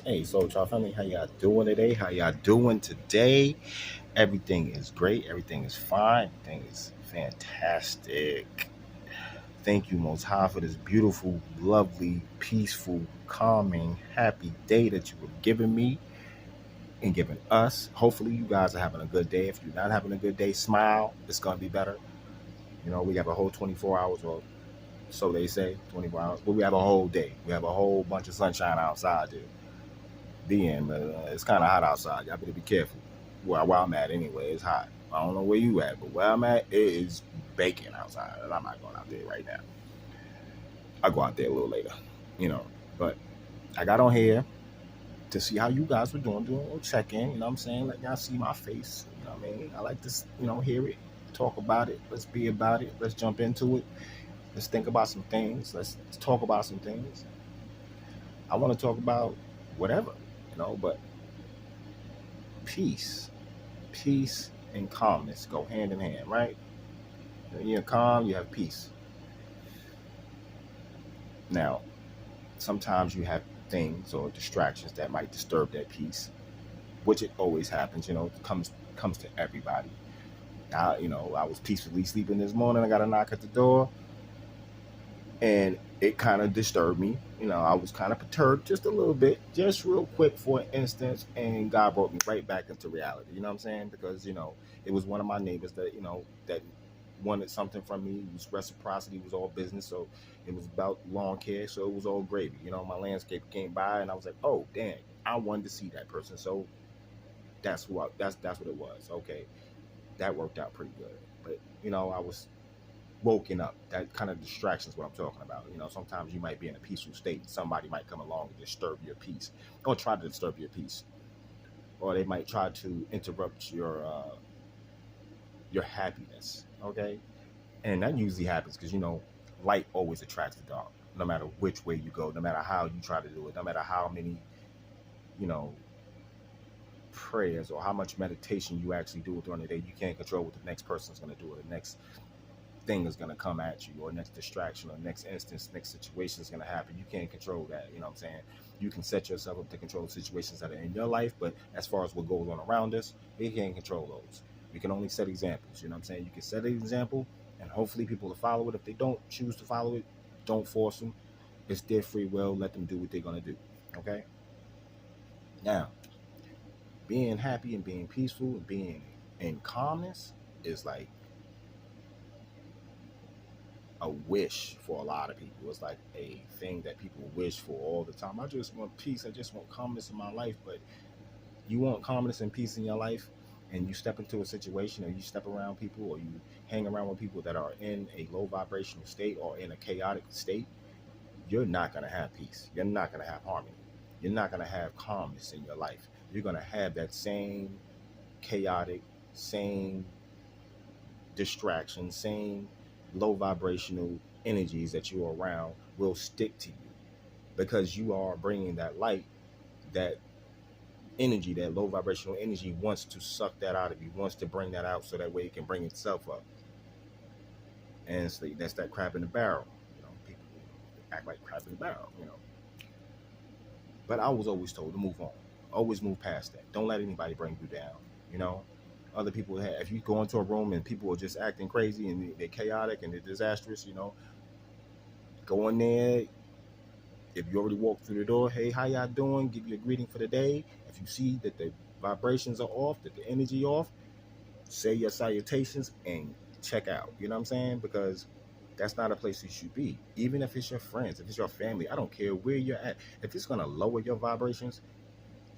Hey, so y'all family, how y'all doing today? How y'all doing today? Everything is great. Everything is fine. Everything is fantastic. Thank you, Most High, for this beautiful, lovely, peaceful, calming, happy day that you have given me and given us. Hopefully, you guys are having a good day. If you're not having a good day, smile. It's going to be better. We have a whole 24 hours, or so they say, 24 hours. But we have a whole day. We have a whole bunch of sunshine outside there. Be in, but it's kind of hot outside. Y'all better be careful. Where I'm at, anyway, it's hot. I don't know where you at, but where I'm at, it is baking outside, and I'm not going out there right now. I'll go out there a little later, you know. But I got on here to see how you guys were doing a little check in. You know what I'm saying? Let y'all see my face. You know what I mean? I like to, hear it, talk about it. Let's be about it. Let's jump into it. Let's think about some things. Let's talk about some things. I want to talk about whatever, but peace. Peace and calmness go hand in hand, right? When you're calm, you have peace. Now, sometimes you have things or distractions that might disturb that peace, which it always happens. It comes to everybody. I was peacefully sleeping this morning. I got a knock at the door, and it kind of disturbed me. I was kind of perturbed just a little bit, just real quick for an instance, and God brought me right back into reality. You know what I'm saying? Because it was one of my neighbors that that wanted something from me. It was reciprocity. It was all business, so it was about lawn care. So it was all gravy. My landscape came by, and I was like, oh damn, I wanted to see that person. So that's what it was. Okay, that worked out pretty good. But I was woken up. That kind of distraction is what I'm talking about. Sometimes you might be in a peaceful state and somebody might come along and disturb your peace or try to disturb your peace. Or they might try to interrupt your happiness. Okay. And that usually happens because light always attracts the dark, no matter which way you go, no matter how you try to do it, no matter how many, you know, prayers or how much meditation you actually do during the day. You can't control what the next person's gonna do or the next thing is going to come at you or next distraction or next instance, next situation is going to happen. You can't control that. You know what I'm saying? You can set yourself up to control situations that are in your life, but as far as what goes on around us, we can't control those. We can only set examples. You know what I'm saying? You can set an example and hopefully people will follow it. If they don't choose to follow it, don't force them. It's their free will. Let them do what they're going to do. Okay? Now, being happy and being peaceful and being in calmness is like a wish for a lot of people. It's like a thing that people wish for all the time. I just want peace. I just want calmness in my life. But you want calmness and peace in your life, and you step into a situation, or you step around people, or you hang around with people that are in a low vibrational state or in a chaotic state, you're not going to have peace. You're not going to have harmony. You're not going to have calmness in your life. You're going to have that same chaotic, same distraction, same low vibrational energies that you're around will stick to you because you are bringing that light, that energy, that low vibrational energy wants to suck that out of you, wants to bring that out so that way it can bring itself up. And it's like, that's that crab in the barrel. People act like crab in the barrel. But I was always told to move on, always move past that. Don't let anybody bring you down. You know, other people have, if you go into a room and people are just acting crazy and they're chaotic and they're disastrous, go in there. If you already walked through the door, hey, how y'all doing? Give you a greeting for the day. If you see that the vibrations are off, that the energy off, say your salutations and check out. You know what I'm saying? Because that's not a place you should be. Even if it's your friends, if it's your family, I don't care where you're at. If it's gonna lower your vibrations,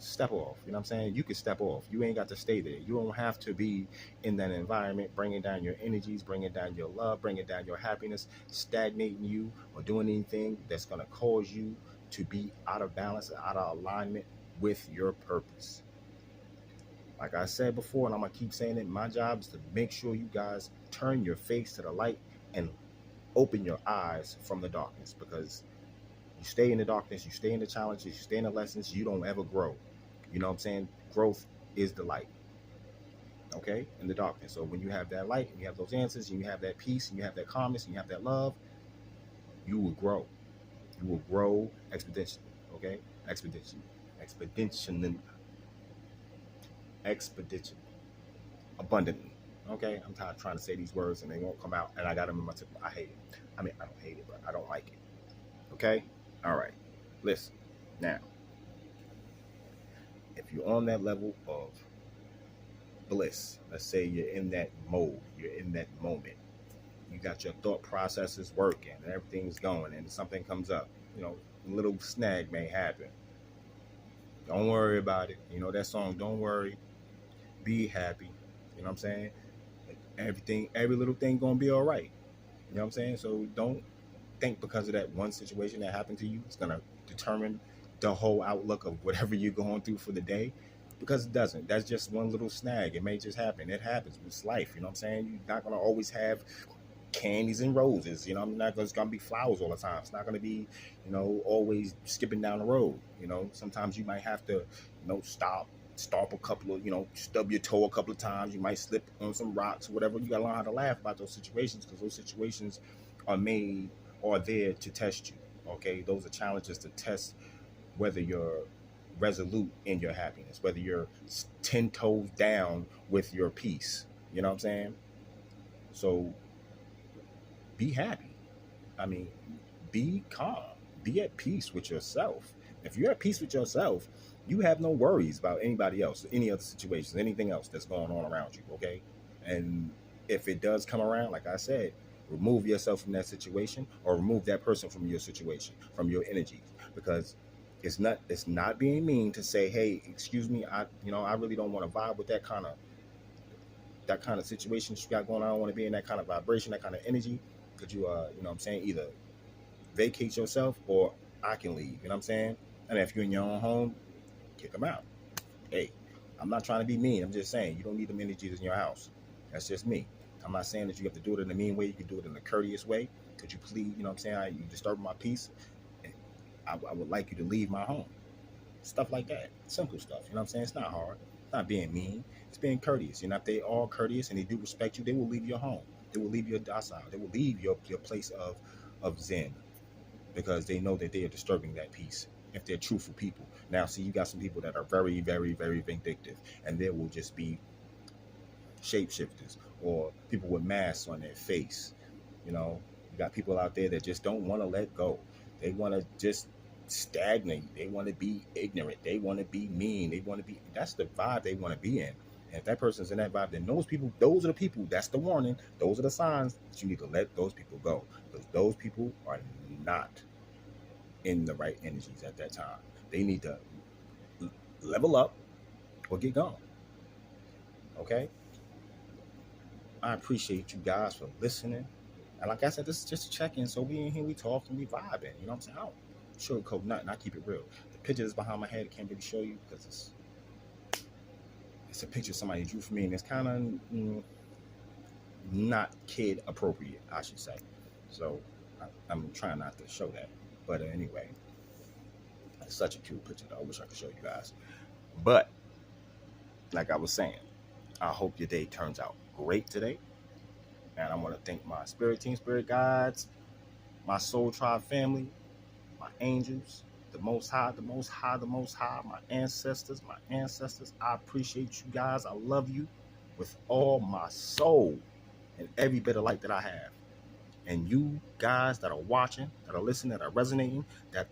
step off. You know what I'm saying? You can step off. You ain't got to stay there. You don't have to be in that environment, bringing down your energies, bringing down your love, bringing down your happiness, stagnating you, or doing anything that's going to cause you to be out of balance, out of alignment with your purpose. Like I said before, and I'm going to keep saying it, my job is to make sure you guys turn your face to the light and open your eyes from the darkness, because you stay in the darkness, you stay in the challenges, you stay in the lessons, you don't ever grow. You know what I'm saying? Growth is the light, okay, in the darkness. So when you have that light and you have those answers and you have that peace and you have that calmness and you have that love, you will grow. You will grow exponentially, okay? Exponentially. expedition, abundantly. Okay, I'm tired of trying to say these words and they won't come out, and I got them in my tip. I hate it. I mean, I don't hate it, but I don't like it. Okay, all right. Listen, now, if you're on that level of bliss, let's say you're in that mode, you're in that moment, you got your thought processes working, and everything's going, and something comes up, a little snag may happen. Don't worry about it. You know that song, Don't Worry, Be Happy. You know what I'm saying? Everything, every little thing gonna be all right. You know what I'm saying? So don't think because of that one situation that happened to you, it's gonna determine the whole outlook of whatever you're going through for the day. Because it doesn't. That's just one little snag. It may just happen. It happens. It's life. You know what I'm saying? You're not gonna always have candies and roses. I'm not gonna, it's gonna be flowers all the time. It's not gonna be, always skipping down the road. Sometimes you might have to, stomp a couple of, stub your toe a couple of times. You might slip on some rocks or whatever. You gotta learn how to laugh about those situations, because those situations are there to test you. Okay, those are challenges to test whether you're resolute in your happiness, whether you're 10 toes down with your peace. You know what I'm saying? So be happy. I mean, be calm. Be at peace with yourself. If you're at peace with yourself, you have no worries about anybody else, any other situations, anything else that's going on around you, okay? And if it does come around, like I said, remove yourself from that situation, or remove that person from your situation, from your energies, because it's not being mean to say, hey, excuse me, I really don't want to vibe with that kind of situation you got going on. I don't want to be in that kind of vibration, that kind of energy. Could you, you know what I'm saying, either vacate yourself, or I can leave. You know what I'm saying? And if you're in your own home, kick them out. Hey, I'm not trying to be mean. I'm just saying you don't need them energies in your house. That's just me. I'm not saying that you have to do it in a mean way. You can do it in a courteous way. Could you please, you know what I'm saying? You disturb my peace. I would like you to leave my home. Stuff like that. Simple stuff. You know what I'm saying? It's not hard. It's not being mean. It's being courteous. If they are courteous and they do respect you, they will leave your home. They will leave your docile. They will leave your place of zen, because they know that they are disturbing that peace if they're truthful people. Now, see, you got some people that are very, very, very vindictive, and they will just be shapeshifters, or people with masks on their face. You got people out there that just don't want to let go. They want to just stagnate. They want to be ignorant. They want to be mean. That's the vibe they want to be in. And if that person's in that vibe, then those are the people, that's the warning. Those are the signs that you need to let those people go. Because those people are not in the right energies at that time. They need to level up or get gone. Okay? I appreciate you guys for listening. And like I said, this is just a check-in. So we in here, we talking, we vibing. You know what I'm saying? I don't sugarcoat nothing. I keep it real. The picture is behind my head. I can't really show you because it's a picture somebody drew for me, and it's kind of not kid appropriate, I should say. So I'm trying not to show that. But anyway, it's such a cute picture, though. I wish I could show you guys. But like I was saying, I hope your day turns out great today. And I want to thank my spirit team, spirit guides, my soul tribe family, my angels, the most high, the most high, the most high, my ancestors. I appreciate you guys. I love you with all my soul and every bit of light that I have. And you guys that are watching, that are listening, that are resonating, that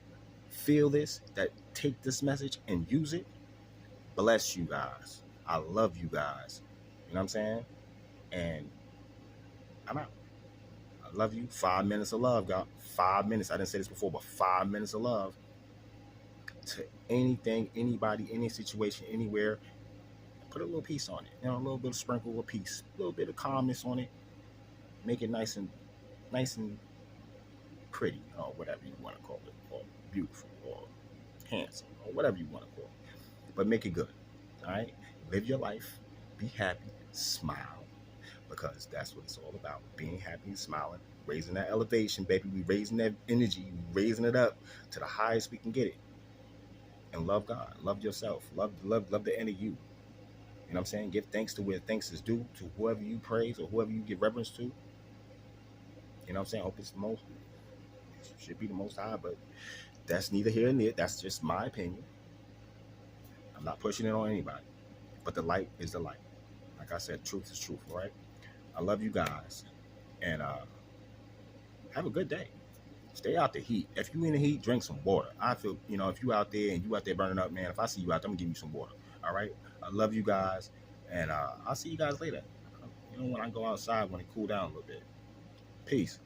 feel this, that take this message and use it, bless you guys. I love you guys. You know what I'm saying? And I'm out. I love you. 5 minutes of love, God. 5 minutes. I didn't say this before, but 5 minutes of love to anything, anybody, any situation, anywhere. Put a little peace on it. A little bit of sprinkle of peace, a little bit of calmness on it. Make it nice and pretty, or whatever you want to call it, or beautiful, or handsome, or whatever you want to call it. But make it good. All right. Live your life. Be happy. Smile. Because that's what it's all about. Being happy and smiling. Raising that elevation, baby. We raising that energy. We raising it up to the highest we can get it. And love God. Love yourself. Love the inner you. You know what I'm saying? Give thanks to where thanks is due, to whoever you praise or whoever you give reverence to. You know what I'm saying? I hope it's the most. It should be the most high, but that's neither here nor there. That's just my opinion. I'm not pushing it on anybody. But the light is the light. Like I said, truth is truth, all right? I love you guys. And have a good day. Stay out the heat. If you in the heat, drink some water. I feel, if you out there and you out there burning up, man, if I see you out there, I'm going to give you some water. All right? I love you guys. And I'll see you guys later. When I go outside, when it cool down a little bit. Peace.